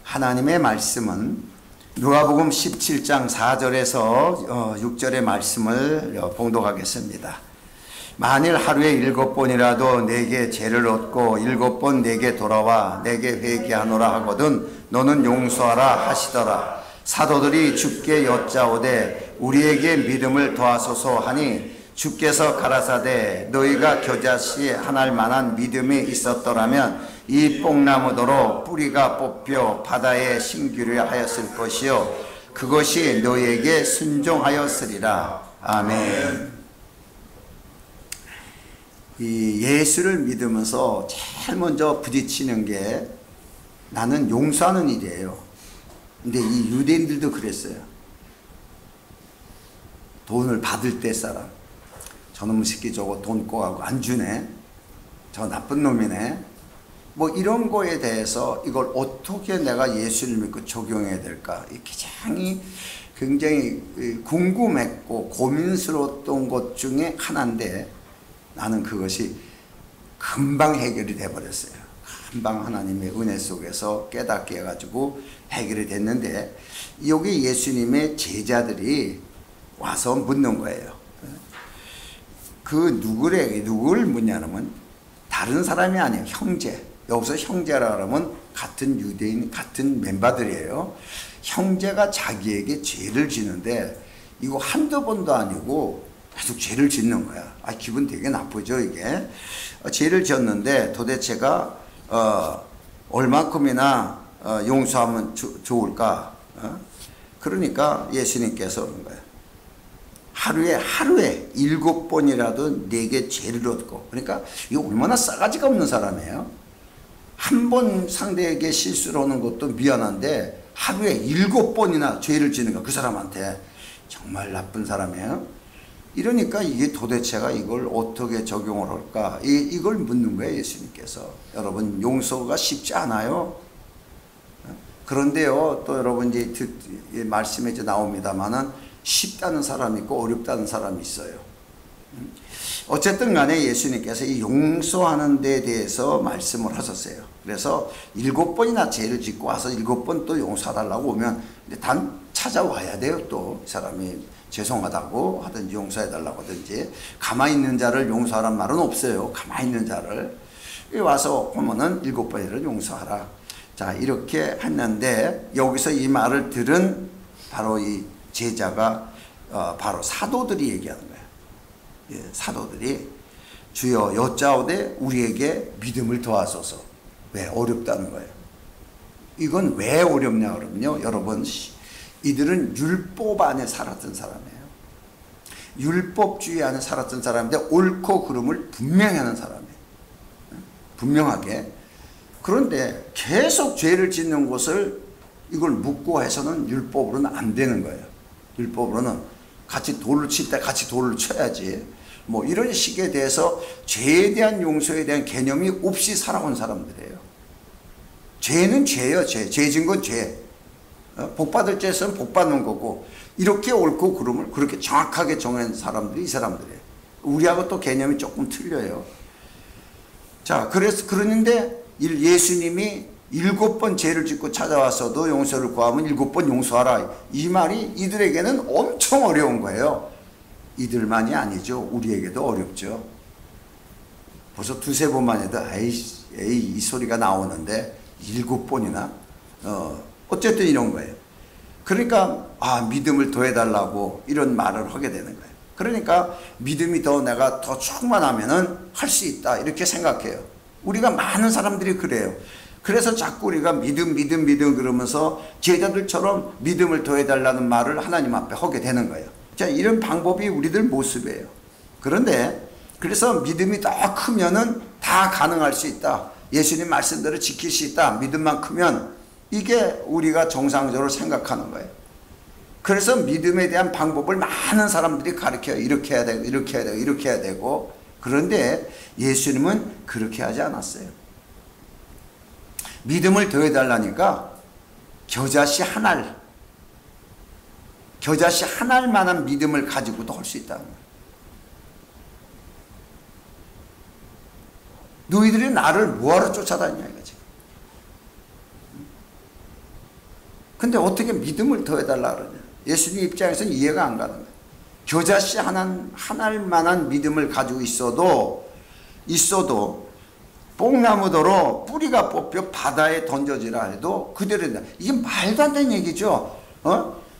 하나님의 말씀은 누가복음 17장 4절에서 6절의 말씀을 봉독하겠습니다. 만일 하루에 7번이라도 내게 죄를 얻고 7번 내게 돌아와 내게 회개하노라 하거든 너는 용서하라 하시더라. 사도들이 주께 여짜오되 우리에게 믿음을 더하소서 하니 주께서 가라사대 너희가 겨자씨 하나일 만한 믿음이 있었더라면 이 뽕나무더러 뿌리가 뽑혀 바다에 심기려 하였을 것이요 그것이 너희에게 순종하였으리라. 아멘. 이 예수를 믿으면서 제일 먼저 부딪히는 게 나는 용서하는 일이에요. 근데 이 유대인들도 그랬어요. 돈을 받을 때 사람, 저놈의 새끼 저거 돈 꼬하고 안 주네, 저 나쁜 놈이네, 뭐 이런 거에 대해서 이걸 어떻게 내가 예수를 믿고 적용해야 될까, 굉장히 궁금했고 고민스러웠던 것 중에 하나인데 나는 그것이 금방 해결이 돼버렸어요. 금방 하나님의 은혜 속에서 깨닫게 해가지고 해결이 됐는데, 여기 예수님의 제자들이 와서 묻는 거예요. 누굴 묻냐면 다른 사람이 아니에요. 형제. 여기서 형제라 그러면 같은 유대인, 같은 멤버들이에요. 형제가 자기에게 죄를 지는데 이거 한두 번도 아니고 계속 죄를 짓는 거야. 기분 되게 나쁘죠, 이게. 죄를 지었는데 도대체가 얼마큼이나 용서하면 좋을까? 그러니까 예수님께서 그런 거예요. 하루에 7번이라도 내게 죄를 얻고, 그러니까 이거 얼마나 싸가지가 없는 사람이에요. 한 번 상대에게 실수를 하는 것도 미안한데 하루에 7번이나 죄를 지는 거, 그 사람한테 정말 나쁜 사람이에요. 이러니까 이게 도대체가 이걸 어떻게 적용을 할까? 이걸 묻는 거예요, 예수님께서. 여러분, 용서가 쉽지 않아요. 그런데요, 또 여러분 이제 말씀에 이제 나옵니다만은 쉽다는 사람이 있고 어렵다는 사람이 있어요. 어쨌든 간에 예수님께서 이 용서하는 데 대해서 말씀을 하셨어요. 그래서 7번이나 죄를 짓고 와서 7번 또 용서해달라고 오면 단 찾아와야 돼요. 또 이 사람이 죄송하다고 하든지 용서해달라고 하든지. 가만히 있는 자를 용서하란 말은 없어요. 가만히 있는 자를 와서 오면은 7번이라도 용서하라. 자, 이렇게 했는데 여기서 이 말을 들은 바로 이 제자가 바로 사도들이 얘기하는 거예요. 예, 사도들이 주여 여짜오되 우리에게 믿음을 더하소서. 왜? 어렵다는 거예요. 이건 왜 어렵냐 그러면요, 여러분, 이들은 율법 안에 살았던 사람이에요. 율법주의 안에 살았던 사람인데 옳고 그름을 분명히 하는 사람이에요. 분명하게. 그런데 계속 죄를 짓는 것을 이걸 묻고 해서는 율법으로는 안 되는 거예요. 율법으로는 같이 돌을 칠 때 같이 돌을 쳐야지. 뭐 이런 식에 대해서 죄에 대한 용서에 대한 개념이 없이 살아온 사람들이에요. 죄는 죄예요. 죄 진 건 죄. 복 받을 죄에서는 복 받는 거고, 이렇게 옳고 그름을 그렇게 정확하게 정한 사람들이 이 사람들이에요. 우리하고 또 개념이 조금 틀려요. 자, 그러는데 예수님이 7번 죄를 짓고 찾아와서도 용서를 구하면 7번 용서하라. 이 말이 이들에게는 엄청 어려운 거예요. 이들만이 아니죠. 우리에게도 어렵죠. 벌써 두세 번만 해도 에이 이 소리가 나오는데 7번이나 어쨌든 이런 거예요. 그러니까 믿음을 더해달라고 이런 말을 하게 되는 거예요. 그러니까 믿음이 내가 더 충만하면은 할 수 있다 이렇게 생각해요. 우리가 많은 사람들이 그래요. 그래서 자꾸 우리가 믿음 그러면서 제자들처럼 믿음을 더해달라는 말을 하나님 앞에 하게 되는 거예요. 자, 이런 방법이 우리들 모습이에요. 그런데 그래서 믿음이 더 크면은 다 가능할 수 있다. 예수님 말씀대로 지킬 수 있다. 믿음만 크면, 이게 우리가 정상적으로 생각하는 거예요. 그래서 믿음에 대한 방법을 많은 사람들이 가르쳐요. 이렇게 해야 되고 이렇게 해야 되고 이렇게 해야 되고. 그런데 예수님은 그렇게 하지 않았어요. 믿음을 더해달라니까 겨자씨 하나만한 믿음을 가지고도 할 수 있다는 거예요. 너희들이 나를 뭐하러 쫓아다니냐 이거지. 근데 어떻게 믿음을 더해달라 그러냐. 예수님 입장에서는 이해가 안 가는 거예요. 겨자씨 하나일 만한 믿음을 가지고 있어도 뽕나무더러 뿌리가 뽑혀 바다에 던져지라 해도 그대로 된다. 이게 말도 안 되는 얘기죠.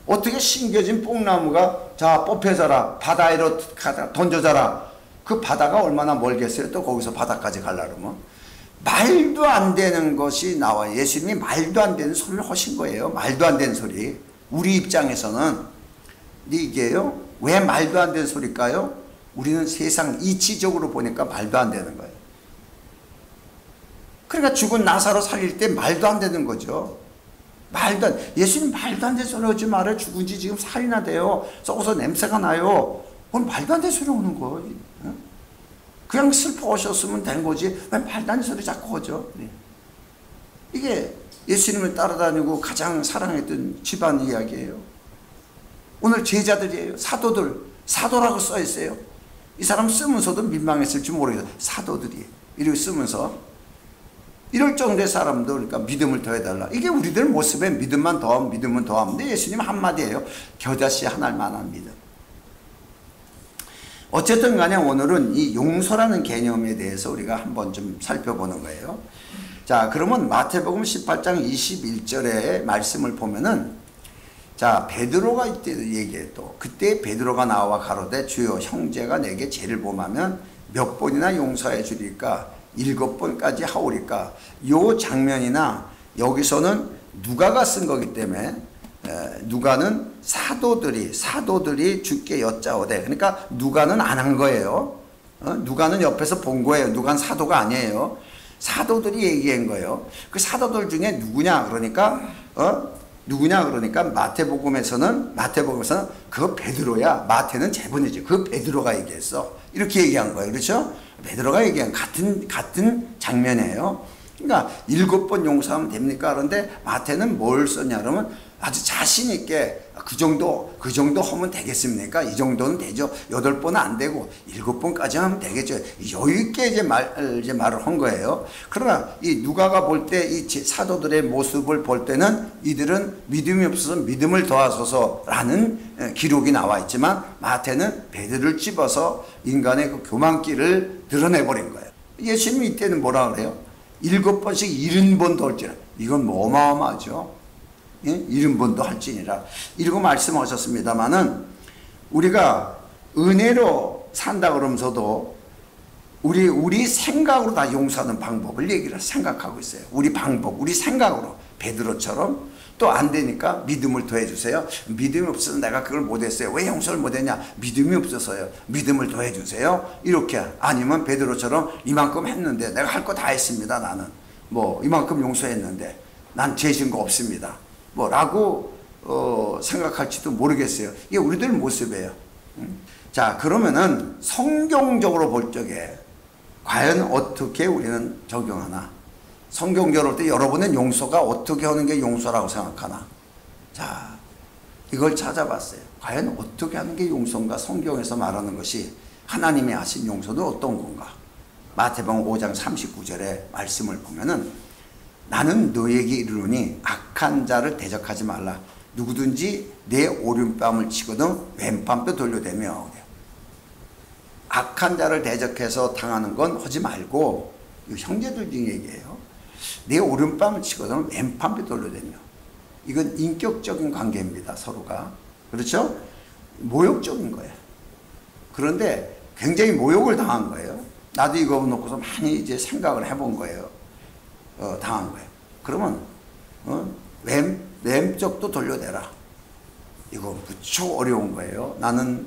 어떻게 심겨진 뽕나무가 자 뽑혀져라 바다로 던져져라. 그 바다가 얼마나 멀겠어요. 또 거기서 바다까지 가려면. 말도 안 되는 것이 나와요. 예수님이 말도 안 되는 소리를 하신 거예요. 말도 안 되는 소리. 우리 입장에서는. 근데 이게요. 왜 말도 안 되는 소리일까요? 우리는 세상 이치적으로 보니까 말도 안 되는 거예요. 그러니까 죽은 나사로 살릴 때 말도 안 되는 거죠. 예수님 말도 안 되는 소리 하지 말아요. 죽은 지 지금 살이나 돼요. 썩어서 냄새가 나요. 그건 말도 안 되는 소리 오는 거예요. 그냥 슬퍼하셨으면 된 거지. 왜 말도 안 되는 소리 자꾸 하죠. 이게 예수님을 따라다니고 가장 사랑했던 집안 이야기예요. 오늘 제자들이에요. 사도라고 써 있어요. 이 사람 쓰면서도 민망했을지 모르겠어요. 사도들이 이렇게 쓰면서 이럴 정도의 사람도 그러니까 믿음을 더해달라. 이게 우리들 모습에 믿음만 더하면 믿음은 더하면. 근데 예수님 한마디예요. 겨자씨 하나일 만한 믿음. 어쨌든 간에 오늘은 이 용서라는 개념에 대해서 우리가 한번 좀 살펴보는 거예요. 자, 그러면 마태복음 18장 21절의 말씀을 보면은 자, 베드로가 이때 얘기해 또. 그때 베드로가 나와 가로되 주여 형제가 내게 죄를 범하면 몇 번이나 용서해 주리까? 7번까지 하오리까? 요 장면이나 여기서는 누가가 쓴 거기 때문에 누가는 사도들이 주께 여짜오되 그러니까 누가는 안 한 거예요. 누가는 옆에서 본 거예요. 누가는 사도가 아니에요. 사도들이 얘기한 거예요. 그 사도들 중에 누구냐 그러니까 마태복음에서는 그거 베드로야. 마태는 제본이지. 그 베드로가 얘기했어. 이렇게 얘기한 거예요. 그렇죠? 베드로가 얘기한 같은 장면이에요. 그러니까 7번 용서하면 됩니까? 그런데 마태는 뭘 썼냐 그러면 아주 자신 있게 그 정도 하면 되겠습니까? 이 정도는 되죠. 8번은 안 되고 7번까지 하면 되겠죠. 여유 있게 이제 말을 한 거예요. 그러나 이 누가가 볼 때 이 사도들의 모습을 볼 때는 이들은 믿음이 없어서 믿음을 더하소서라는 기록이 나와 있지만 마태는 베드로를 집어서 인간의 그 교만기를 드러내버린 거예요. 예수님이 이때는 뭐라 그래요? 7번씩 70번도 할지라. 이건 뭐 어마어마하죠. 70번도 할지니라. 이러고 말씀하셨습니다마는 우리가 은혜로 산다 그러면서도 우리 생각으로 다 용서하는 방법을 얘기를 생각하고 있어요. 우리 생각으로. 베드로처럼 또 안 되니까 믿음을 더해주세요. 믿음이 없어서 내가 그걸 못했어요. 왜 용서를 못했냐? 믿음이 없어서요. 믿음을 더해주세요. 이렇게. 아니면 베드로처럼 이만큼 했는데 내가 할 거 다 했습니다. 나는 뭐 이만큼 용서했는데 난 죄 진 거 없습니다. 라고 생각할지도 모르겠어요. 이게 우리들 모습이에요. 자, 그러면은 성경적으로 볼 적에 과연 어떻게 우리는 적용하나? 성경적으로 볼 때 여러분의 용서가 어떻게 하는 게 용서라고 생각하나? 자, 이걸 찾아봤어요. 과연 어떻게 하는 게 용서인가? 성경에서 말하는 것이 하나님이 하신 용서는 어떤 건가? 마태복음 5장 39절의 말씀을 보면은 나는 너에게 이르노니 악한 자를 대적하지 말라. 누구든지 내 오른뺨을 치거든 왼뺨도 돌려대며. 악한 자를 대적해서 당하는 건 하지 말고, 이거 형제들 중 얘기예요. 내 오른뺨을 치거든 왼뺨도 돌려대며. 이건 인격적인 관계입니다. 서로가. 그렇죠? 모욕적인 거예요. 그런데 굉장히 모욕을 당한 거예요. 나도 이거 놓고서 많이 이제 생각을 해본 거예요. 당한 거예요. 그러면 왼쪽도 돌려대라. 이거 무척 어려운 거예요. 나는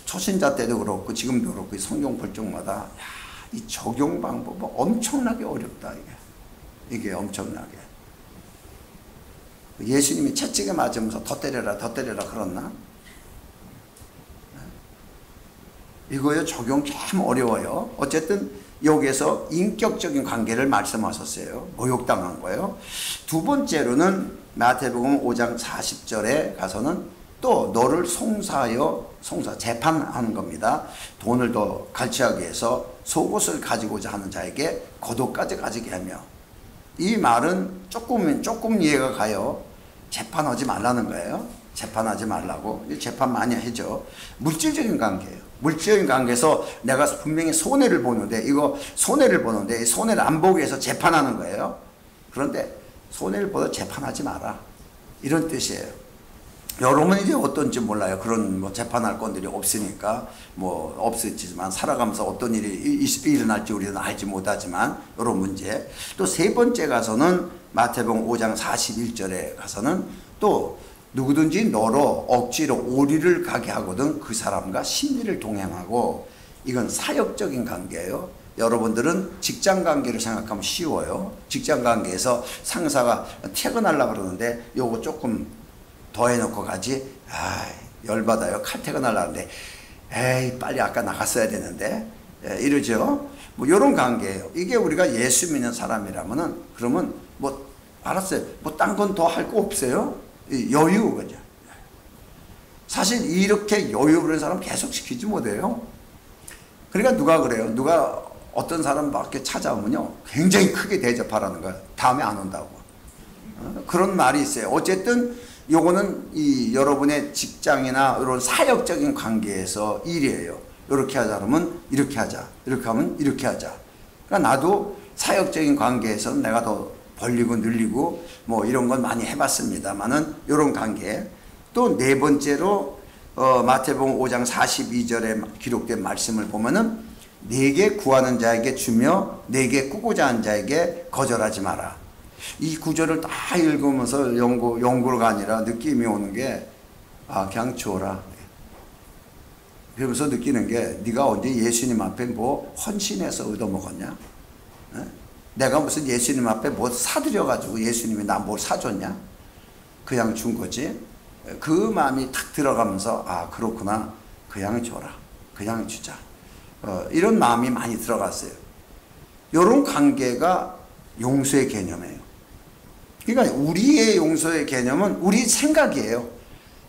초신자 때도 그렇고 지금도 그렇고 성경 볼 적마다 이 적용 방법은 엄청나게 어렵다. 이게 엄청나게. 예수님이 채찍에 맞으면서 더 때려라 그랬나? 이거요 적용 참 어려워요. 어쨌든 여기에서 인격적인 관계를 말씀하셨어요. 모욕당한 거예요. 두 번째로는 마태복음 5장 40절에 가서는 또 너를 재판하는 겁니다. 돈을 더 갈취하기 위해서 속옷을 가지고자 하는 자에게 겉옷까지 가지게 하며. 이 말은 조금 이해가 가요. 재판하지 말라는 거예요. 재판하지 말라고. 재판 많이 하죠. 물질적인 관계예요. 물질적인 관계에서 내가 분명히 손해를 보는데, 이거 손해를 보는데, 손해를 안 보기 위해서 재판하는 거예요. 그런데 손해를 보다 재판하지 마라, 이런 뜻이에요. 여러분은 이제 어떤지 몰라요. 그런 뭐 재판할 건들이 없으니까 뭐 없었지만, 살아가면서 어떤 일이 일어날지 우리는 알지 못하지만, 이런 문제. 또 세 번째 가서는 마태복음 5장 41절에 가서는 또 누구든지 너로 억지로 오리를 가게 하거든 그 사람과 심리를 동행하고. 이건 사역적인 관계예요. 여러분들은 직장 관계를 생각하면 쉬워요. 직장 관계에서 상사가 퇴근하려고 그러는데 요거 조금 더 해놓고 가지. 아, 열받아요. 칼퇴근하려고 하는데 에이 빨리 아까 나갔어야 되는데, 이러죠. 뭐 요런 관계예요. 이게 우리가 예수 믿는 사람이라면은, 그러면 뭐 알았어요. 뭐 딴 건 더 할 거 없어요. 여유, 그죠. 사실 이렇게 여유 부리는 사람 계속 시키지 못해요. 그러니까 누가 그래요. 누가 어떤 사람 밖에 찾아오면요 굉장히 크게 대접하라는 거야. 다음에 안 온다고. 그런 말이 있어요. 어쨌든 요거는 이 여러분의 직장이나 이런 사역적인 관계에서 일이에요. 이렇게 하자 그러면 이렇게 하자, 이렇게 하면 이렇게 하자. 그러니까 나도 사역적인 관계에서는 내가 더 벌리고 늘리고 뭐 이런 건 많이 해봤습니다만은, 이런 관계. 또 네 번째로 마태복음 5장 42절에 기록된 말씀을 보면은, 내게 구하는 자에게 주며 내게 꾸고자 하는 자에게 거절하지 마라. 이 구절을 다 읽으면서 연구가 아니라 느낌이 오는 게, 아, 그냥 줘라. 그러면서 느끼는 게, 네가 언제 예수님 앞에 뭐 헌신해서 얻어먹었냐? 내가 무슨 예수님 앞에 뭐 사드려가지고 예수님이 나 뭘 사줬냐? 그냥 준 거지. 그 마음이 탁 들어가면서, 아, 그렇구나. 그냥 줘라. 그냥 주자. 이런 마음이 많이 들어갔어요. 이런 관계가 용서의 개념이에요. 그러니까 우리의 용서의 개념은 우리 생각이에요.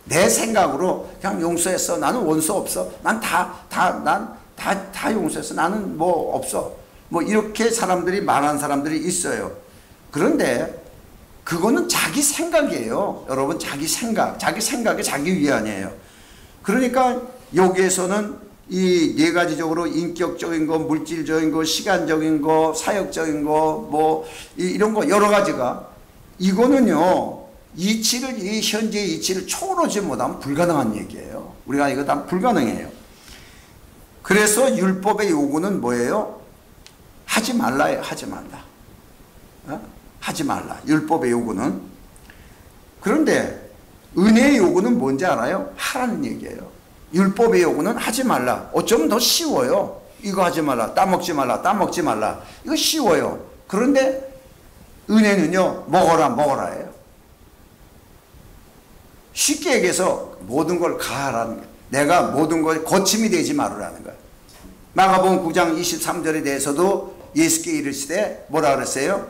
내 생각으로 그냥 용서했어. 나는 원수 없어. 난 다 용서했어. 나는 뭐 없어. 뭐 이렇게 사람들이 말하는 사람들이 있어요. 그런데 그거는 자기 생각이에요. 여러분, 자기 생각이 자기 위안이에요. 그러니까 여기에서는 이 네 가지적으로 인격적인 거, 물질적인 거, 시간적인 거, 사역적인 거, 뭐 이런 거 여러 가지가, 이거는요 이치를, 이 현재의 이치를 초월하지 못하면 불가능한 얘기예요. 우리가 이거 다 불가능해요. 그래서 율법의 요구는 뭐예요? 하지 말라예요. 하지 말라. 하지 말라. 율법의 요구는. 그런데 은혜의 요구는 뭔지 알아요? 하라는 얘기예요. 율법의 요구는 하지 말라. 어쩌면 더 쉬워요. 이거 하지 말라. 따먹지 말라. 따먹지 말라. 이거 쉬워요. 그런데 은혜는요, 먹어라예요. 쉽게 얘기해서 모든 걸 가하라는 거예요. 내가 모든 걸 거침이 되지 말으라는 거예요. 마가복음 9장 23절에 대해서도 예수께 이르시되 뭐라 그랬어요?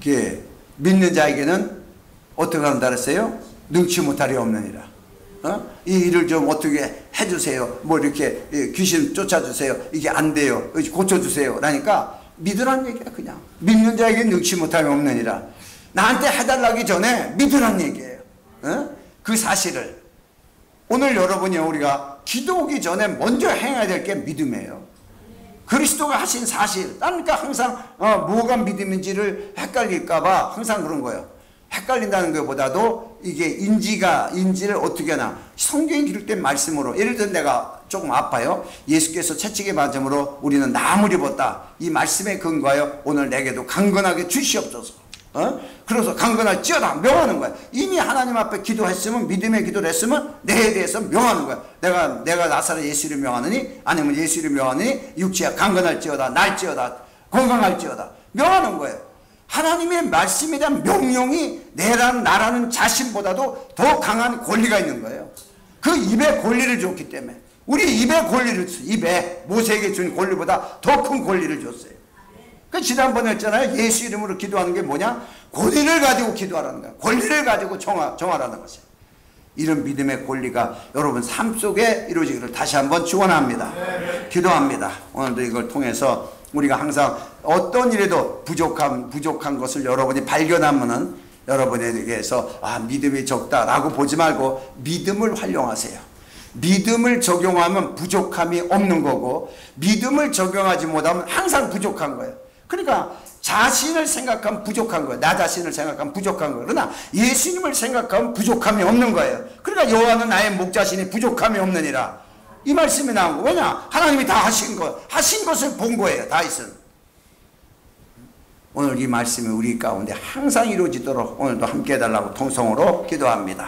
이렇게 믿는 자에게는 어떻게 한다 그랬어요? 능치 못할이 없느니라. 이 일을 좀 어떻게 해주세요. 뭐 이렇게 귀신 쫓아주세요. 이게 안 돼요. 고쳐주세요. 그러니까 믿으란 얘기야. 그냥 믿는 자에게 능치 못할이 없느니라. 나한테 해달라기 전에 믿으란 얘기예요. 그 사실을. 오늘 여러분이, 우리가 기도 오기 전에 먼저 행해야 될 게 믿음이에요. 그리스도가 하신 사실. 그러니까 항상 뭐가 믿음인지를 헷갈릴까봐 항상 그런 거예요. 헷갈린다는 것보다도 이게 인지를 어떻게 하나, 성경에 기록된 말씀으로. 예를 들어 내가 조금 아파요. 예수께서 채찍에 맞음으로 우리는 나음을 입었다. 이 말씀에 근거하여 오늘 내게도 강건하게 주시옵소서. 그래서 강건할지어다 명하는 거야. 이미 하나님 앞에 기도했으면, 믿음의 기도를 했으면 내에 대해서 명하는 거야. 내가 나사렛 예수를 명하느니, 아니면 예수를 명하느니 육체가 강건할지어다, 날지어다, 건강할지어다 명하는 거예요. 하나님의 말씀에 대한 명령이 나라는 자신보다도 더 강한 권리가 있는 거예요. 그 입에 권리를 줬기 때문에. 우리 입에 권리를 줬어요. 입에 모세에게 준 권리보다 더 큰 권리를 줬어요. 그 지난번에 했잖아요. 예수 이름으로 기도하는 게 뭐냐? 권리를 가지고 기도하라는 거야. 권리를 가지고 정하라는 것이에요. 이런 믿음의 권리가 여러분 삶 속에 이루어지기를 다시 한번 축원합니다. 기도합니다. 오늘도 이걸 통해서 우리가 항상 어떤 일에도 부족한 것을 여러분이 발견하면은 여러분에게서 믿음이 적다라고 보지 말고 믿음을 활용하세요. 믿음을 적용하면 부족함이 없는 거고, 믿음을 적용하지 못하면 항상 부족한 거예요. 그러니까 자신을 생각하면 부족한 거예요. 나 자신을 생각하면 부족한 거예요. 그러나 예수님을 생각하면 부족함이 없는 거예요. 그러니까 여호와는 나의 목자시니 부족함이 없느니라, 이 말씀이 나온 거. 왜냐? 하나님이 다 하신 것을 본 거예요. 다윗은. 오늘 이 말씀이 우리 가운데 항상 이루어지도록 오늘도 함께 해달라고 통성으로 기도합니다.